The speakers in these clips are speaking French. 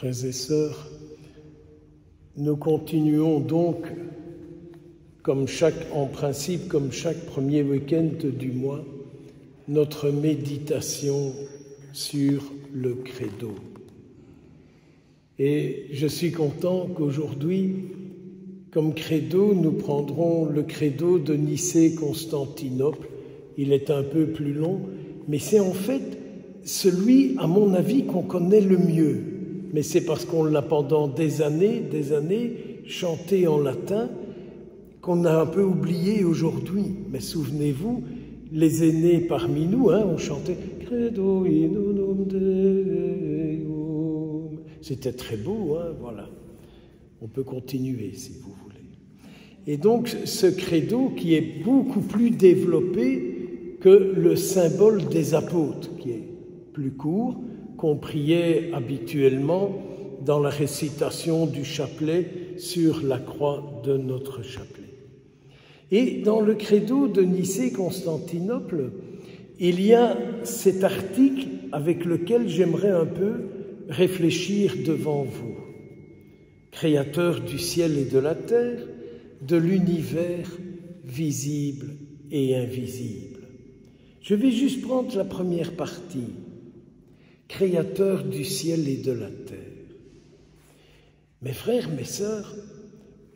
Frères et sœurs, nous continuons donc, en principe, comme chaque premier week-end du mois, notre méditation sur le credo. Et je suis content qu'aujourd'hui, comme credo, nous prendrons le credo de Nicée-Constantinople. Il est un peu plus long, mais c'est en fait celui, à mon avis, qu'on connaît le mieux. Mais c'est parce qu'on l'a pendant des années, chanté en latin, qu'on a un peu oublié aujourd'hui. Mais souvenez-vous, les aînés parmi nous ont chanté « Credo in unum Deum ». C'était très beau, voilà. On peut continuer si vous voulez. Et donc, ce credo qui est beaucoup plus développé que le symbole des apôtres, qui est plus court, qu'on priait habituellement dans la récitation du chapelet sur la croix de notre chapelet. Et dans le credo de Nicée-Constantinople, il y a cet article avec lequel j'aimerais un peu réfléchir devant vous. Créateur du ciel et de la terre, de l'univers visible et invisible. Je vais juste prendre la première partie. Créateur du ciel et de la terre. Mes frères, mes sœurs,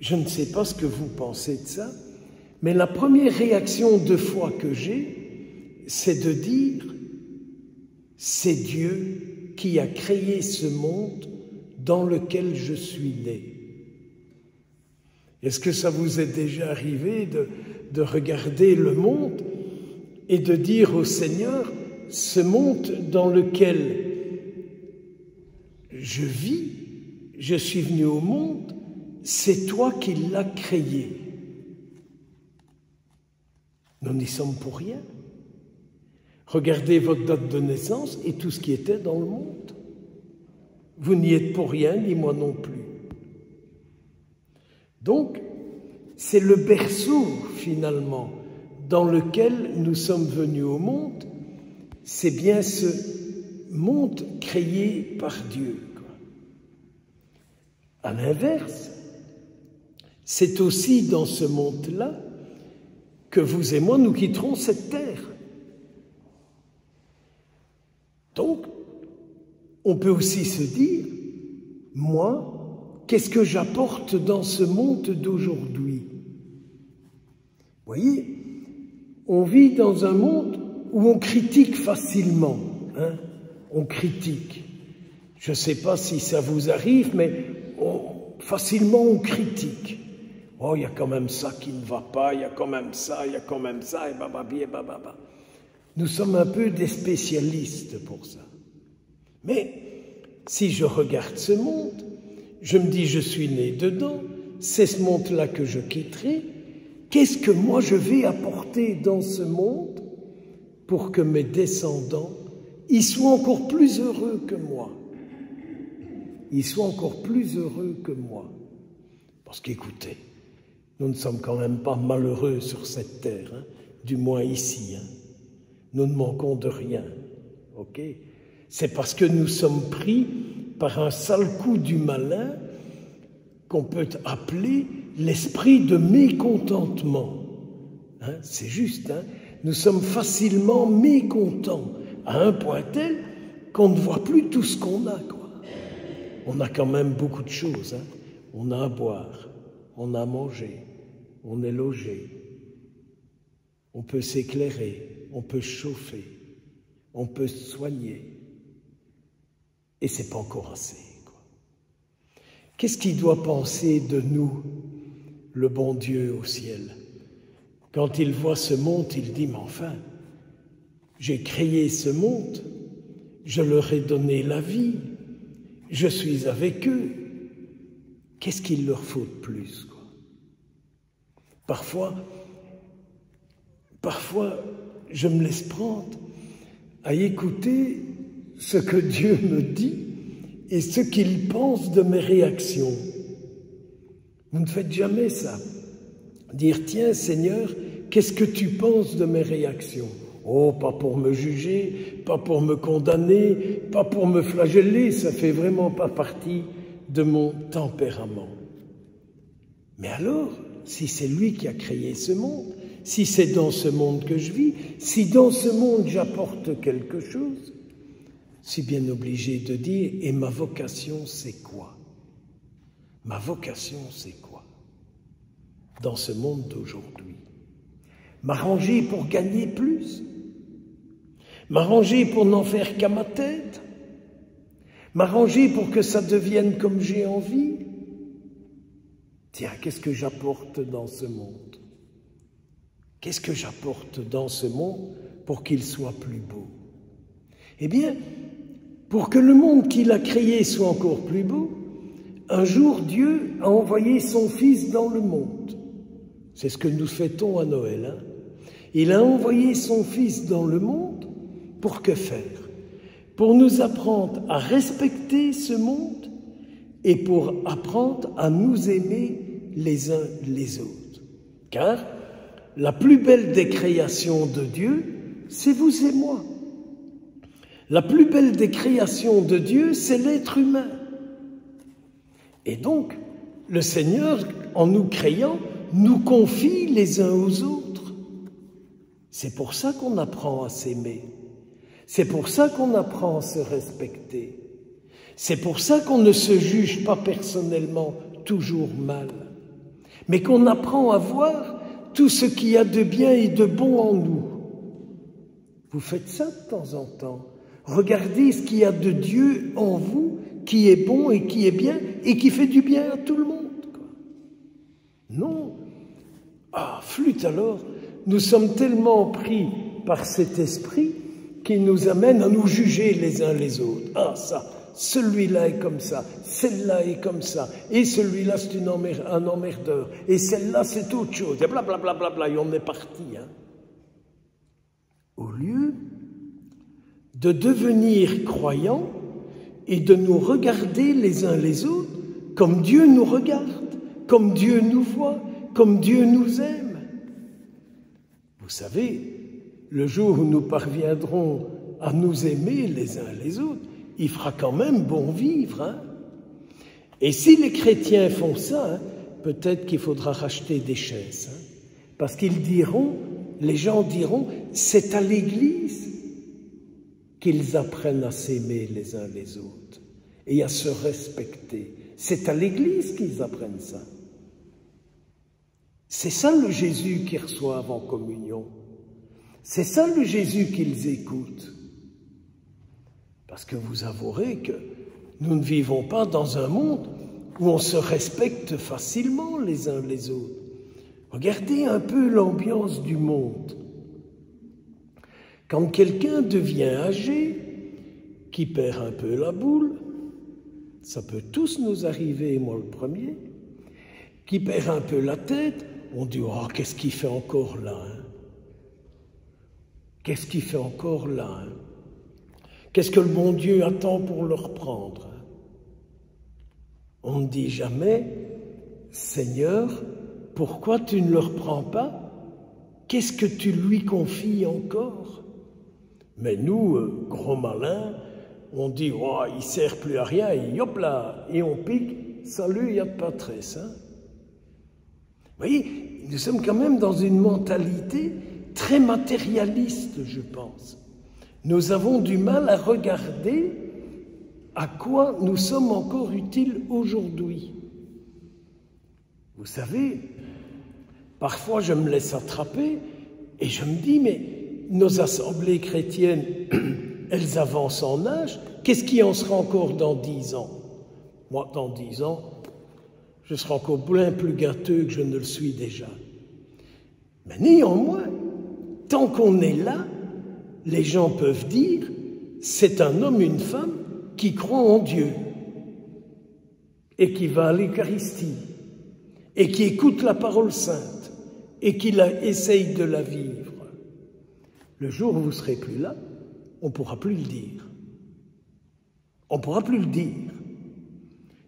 je ne sais pas ce que vous pensez de ça, mais la première réaction de foi que j'ai, c'est de dire « c'est Dieu qui a créé ce monde dans lequel je suis né ». Est-ce que ça vous est déjà arrivé de regarder le monde et de dire au Seigneur « ce monde dans lequel je vis, je suis venu au monde, c'est toi qui l'as créé ». Nous n'y sommes pour rien. Regardez votre date de naissance et tout ce qui était dans le monde. Vous n'y êtes pour rien, ni moi non plus. Donc, c'est le berceau, finalement, dans lequel nous sommes venus au monde. C'est bien ce monde créé par Dieu. À l'inverse, c'est aussi dans ce monde-là que vous et moi, nous quitterons cette terre. Donc, on peut aussi se dire, moi, qu'est-ce que j'apporte dans ce monde d'aujourd'hui? Vous voyez, on vit dans un monde où on critique facilement. On critique. Je ne sais pas si ça vous arrive, mais facilement on critique. Oh, il y a quand même ça qui ne va pas, il y a quand même ça, et bababi, et bababa. Nous sommes un peu des spécialistes pour ça. Mais si je regarde ce monde, je me dis, je suis né dedans, c'est ce monde-là que je quitterai. Qu'est-ce que moi je vais apporter dans ce monde pour que mes descendants y soient encore plus heureux que moi? Ils soient encore plus heureux que moi. Parce qu'écoutez, nous ne sommes quand même pas malheureux sur cette terre, du moins ici. Nous ne manquons de rien, ok? C'est parce que nous sommes pris par un sale coup du malin qu'on peut appeler l'esprit de mécontentement. C'est juste, nous sommes facilement mécontents, à un point tel qu'on ne voit plus tout ce qu'on a, quoi. On a quand même beaucoup de choses, On a à boire, on a à manger, on est logé, on peut s'éclairer, on peut chauffer, on peut se soigner. Et c'est pas encore assez, quoi. Qu'est-ce qu'il doit penser de nous, le bon Dieu au ciel? Quand il voit ce monde, il dit, mais enfin, j'ai créé ce monde, je leur ai donné la vie, je suis avec eux. Qu'est-ce qu'il leur faut de plus, quoi? Parfois, je me laisse prendre à écouter ce que Dieu me dit et ce qu'il pense de mes réactions. Vous ne faites jamais ça. Dire, tiens Seigneur, qu'est-ce que tu penses de mes réactions? Oh, pas pour me juger, pas pour me condamner, pas pour me flageller, ça fait vraiment pas partie de mon tempérament. Mais alors, si c'est lui qui a créé ce monde, si c'est dans ce monde que je vis, si dans ce monde j'apporte quelque chose, je suis bien obligé de dire, et ma vocation c'est quoi? Ma vocation c'est quoi? Dans ce monde d'aujourd'hui. M'arranger pour gagner plus? M'arranger pour n'en faire qu'à ma tête? M'arranger pour que ça devienne comme j'ai envie? Tiens, qu'est-ce que j'apporte dans ce monde? Qu'est-ce que j'apporte dans ce monde pour qu'il soit plus beau? Eh bien, pour que le monde qu'il a créé soit encore plus beau, un jour Dieu a envoyé son Fils dans le monde. C'est ce que nous fêtons à Noël. Hein? Il a envoyé son Fils dans le monde pour que faire? Pour nous apprendre à respecter ce monde et pour apprendre à nous aimer les uns les autres. Car la plus belle des créations de Dieu, c'est vous et moi. La plus belle des créations de Dieu, c'est l'être humain. Et donc, le Seigneur, en nous créant, nous confie les uns aux autres. C'est pour ça qu'on apprend à s'aimer. C'est pour ça qu'on apprend à se respecter. C'est pour ça qu'on ne se juge pas personnellement toujours mal, mais qu'on apprend à voir tout ce qu'il y a de bien et de bon en nous. Vous faites ça de temps en temps. Regardez ce qu'il y a de Dieu en vous, qui est bon et qui est bien, et qui fait du bien à tout le monde. Non. Ah, flûte alors, nous sommes tellement pris par cet esprit qui nous amène à nous juger les uns les autres. Ah, ça, celui-là est comme ça, celle-là est comme ça, et celui-là c'est un emmerdeur, et celle-là c'est autre chose, et blablabla, bla, bla, bla, et on est parti. Hein. Au lieu de devenir croyants et de nous regarder les uns les autres comme Dieu nous regarde, comme Dieu nous voit, comme Dieu nous aime. Vous savez, le jour où nous parviendrons à nous aimer les uns les autres, il fera quand même bon vivre. Hein? Et si les chrétiens font ça, hein, peut-être qu'il faudra racheter des chaises. Hein? Parce qu'ils diront, les gens diront, c'est à l'Église qu'ils apprennent à s'aimer les uns les autres et à se respecter. C'est à l'Église qu'ils apprennent ça. C'est ça le Jésus qu'ils reçoivent en communion. C'est ça le Jésus qu'ils écoutent. Parce que vous avouerez que nous ne vivons pas dans un monde où on se respecte facilement les uns les autres. Regardez un peu l'ambiance du monde. Quand quelqu'un devient âgé, qui perd un peu la boule, ça peut tous nous arriver, moi le premier, qui perd un peu la tête, on dit « Oh, qu'est-ce qu'il fait encore là hein? Qu'est-ce qu'il fait encore là hein? Qu'est-ce que le bon Dieu attend pour le reprendre hein? » On ne dit jamais « Seigneur, pourquoi tu ne le reprends pas? Qu'est-ce que tu lui confies encore ?» Mais nous, gros malins, on dit « Oh, il ne sert plus à rien, et hop là !» Et on pique « Salut, il n'y a pas de tresse. Hein » Vous voyez, nous sommes quand même dans une mentalité très matérialiste, je pense. Nous avons du mal à regarder à quoi nous sommes encore utiles aujourd'hui. Vous savez, parfois je me laisse attraper et je me dis, mais nos assemblées chrétiennes, elles avancent en âge, qu'est-ce qui en sera encore dans 10 ans? Moi, dans 10 ans, je serai encore bien plus gâteux que je ne le suis déjà. Mais néanmoins, tant qu'on est là, les gens peuvent dire, c'est un homme, une femme qui croit en Dieu et qui va à l'Eucharistie et qui écoute la parole sainte et qui essaye de la vivre. Le jour où vous ne serez plus là, on ne pourra plus le dire. On ne pourra plus le dire.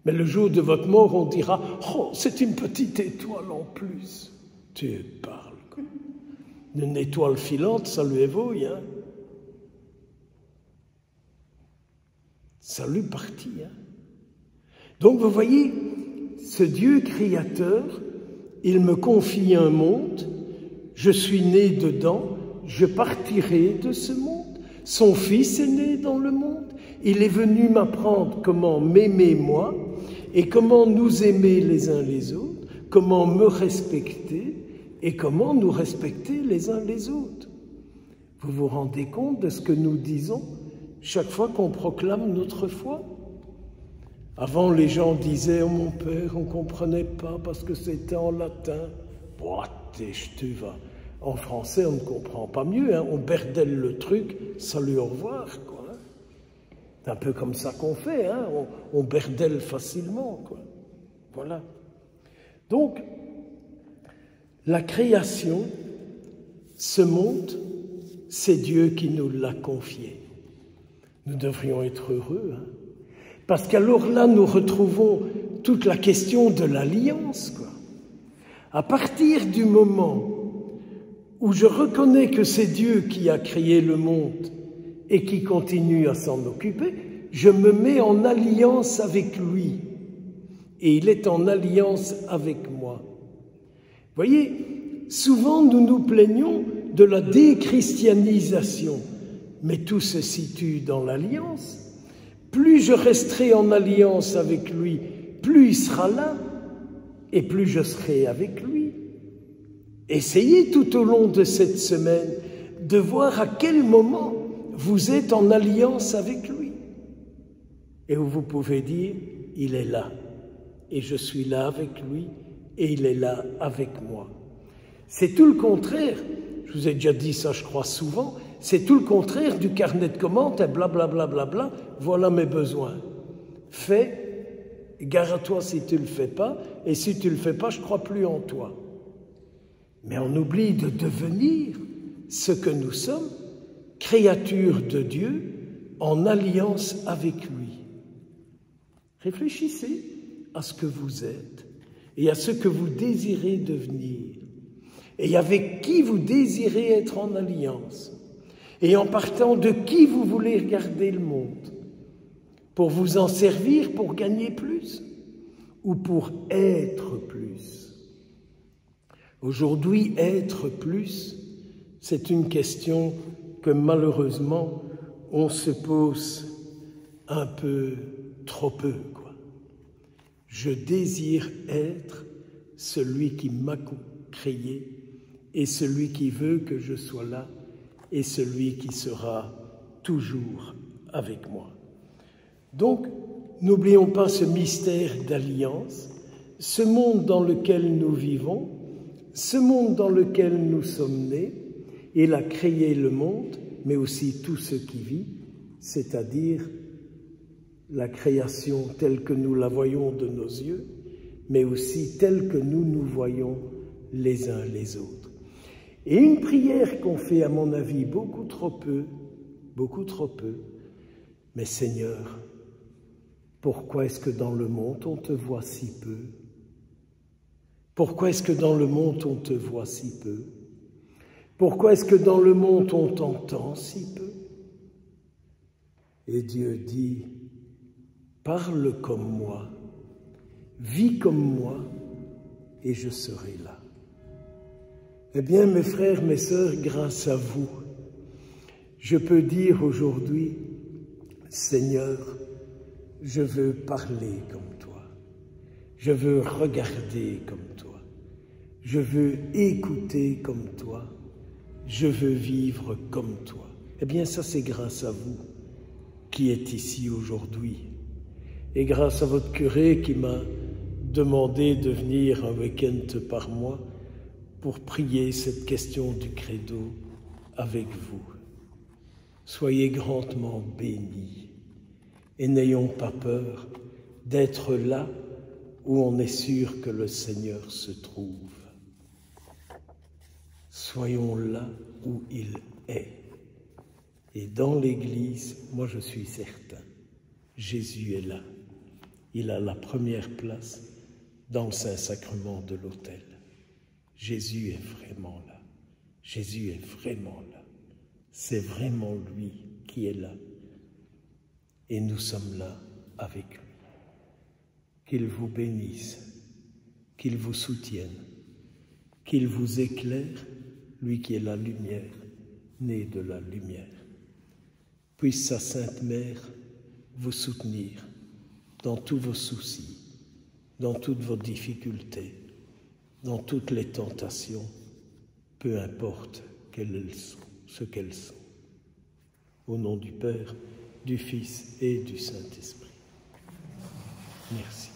Mais le jour de votre mort, on dira « Oh, c'est une petite étoile en plus. » Tu parles. Une étoile filante, ça lui est vouille, hein. Ça lui partit, hein. Donc vous voyez, ce Dieu créateur, il me confie un monde, je suis né dedans, je partirai de ce monde. Son Fils est né dans le monde, il est venu m'apprendre comment m'aimer moi et comment nous aimer les uns les autres, comment me respecter et comment nous respecter les uns les autres. Vous vous rendez compte de ce que nous disons chaque fois qu'on proclame notre foi? Avant, les gens disaient « Oh mon père, on ne comprenait pas parce que c'était en latin. » tu vas. En français, on ne comprend pas mieux, hein. On berdelle le truc, salut, au revoir, quoi. C'est un peu comme ça qu'on fait, hein. On berdelle facilement, quoi. Voilà. Donc, la création, ce monde, c'est Dieu qui nous l'a confié. Nous devrions être heureux, hein. Parce qu'alors là, nous retrouvons toute la question de l'alliance, quoi. À partir du moment où je reconnais que c'est Dieu qui a créé le monde et qui continue à s'en occuper, je me mets en alliance avec lui. Et il est en alliance avec moi. Vous voyez, souvent nous nous plaignons de la déchristianisation, mais tout se situe dans l'alliance. Plus je resterai en alliance avec lui, plus il sera là, et plus je serai avec lui. Essayez tout au long de cette semaine de voir à quel moment vous êtes en alliance avec lui. Et où vous pouvez dire, il est là, et je suis là avec lui, et il est là avec moi. C'est tout le contraire, je vous ai déjà dit ça je crois souvent, c'est tout le contraire du carnet de commandes, blablabla, bla, bla, bla, voilà mes besoins. Fais, gare à toi si tu ne le fais pas, et si tu ne le fais pas, je ne crois plus en toi. Mais on oublie de devenir ce que nous sommes, créatures de Dieu, en alliance avec lui. Réfléchissez à ce que vous êtes et à ce que vous désirez devenir et avec qui vous désirez être en alliance et en partant de qui vous voulez regarder le monde pour vous en servir, pour gagner plus ou pour être plus. Aujourd'hui, être plus, c'est une question que malheureusement on se pose un peu trop peu, quoi. Je désire être celui qui m'a créé et celui qui veut que je sois là et celui qui sera toujours avec moi. Donc, n'oublions pas ce mystère d'alliance, ce monde dans lequel nous vivons, ce monde dans lequel nous sommes nés. Il a créé le monde, mais aussi tout ce qui vit, c'est-à-dire la création telle que nous la voyons de nos yeux, mais aussi telle que nous nous voyons les uns les autres. Et une prière qu'on fait, à mon avis, beaucoup trop peu, mais Seigneur, pourquoi est-ce que dans le monde on te voit si peu? Pourquoi est-ce que dans le monde on te voit si peu? Pourquoi est-ce que dans le monde on t'entend si peu? Et Dieu dit, parle comme moi, vis comme moi, et je serai là. Eh bien, mes frères, mes sœurs, grâce à vous, je peux dire aujourd'hui, Seigneur, je veux parler comme toi, je veux regarder comme toi, je veux écouter comme toi, je veux vivre comme toi. Eh bien, ça, c'est grâce à vous qui êtes ici aujourd'hui. Et grâce à votre curé qui m'a demandé de venir un week-end par mois pour prier cette question du credo avec vous. Soyez grandement bénis et n'ayons pas peur d'être là où on est sûr que le Seigneur se trouve. Soyons là où il est. Et dans l'Église, moi je suis certain, Jésus est là. Il a la première place dans le Saint-Sacrement de l'autel. Jésus est vraiment là. Jésus est vraiment là. C'est vraiment lui qui est là. Et nous sommes là avec lui. Qu'il vous bénisse, qu'il vous soutienne, qu'il vous éclaire, lui qui est la lumière, né de la lumière. Puisse sa Sainte Mère vous soutenir dans tous vos soucis, dans toutes vos difficultés, dans toutes les tentations, peu importe quelles sont, ce qu'elles sont. Au nom du Père, du Fils et du Saint-Esprit. Merci.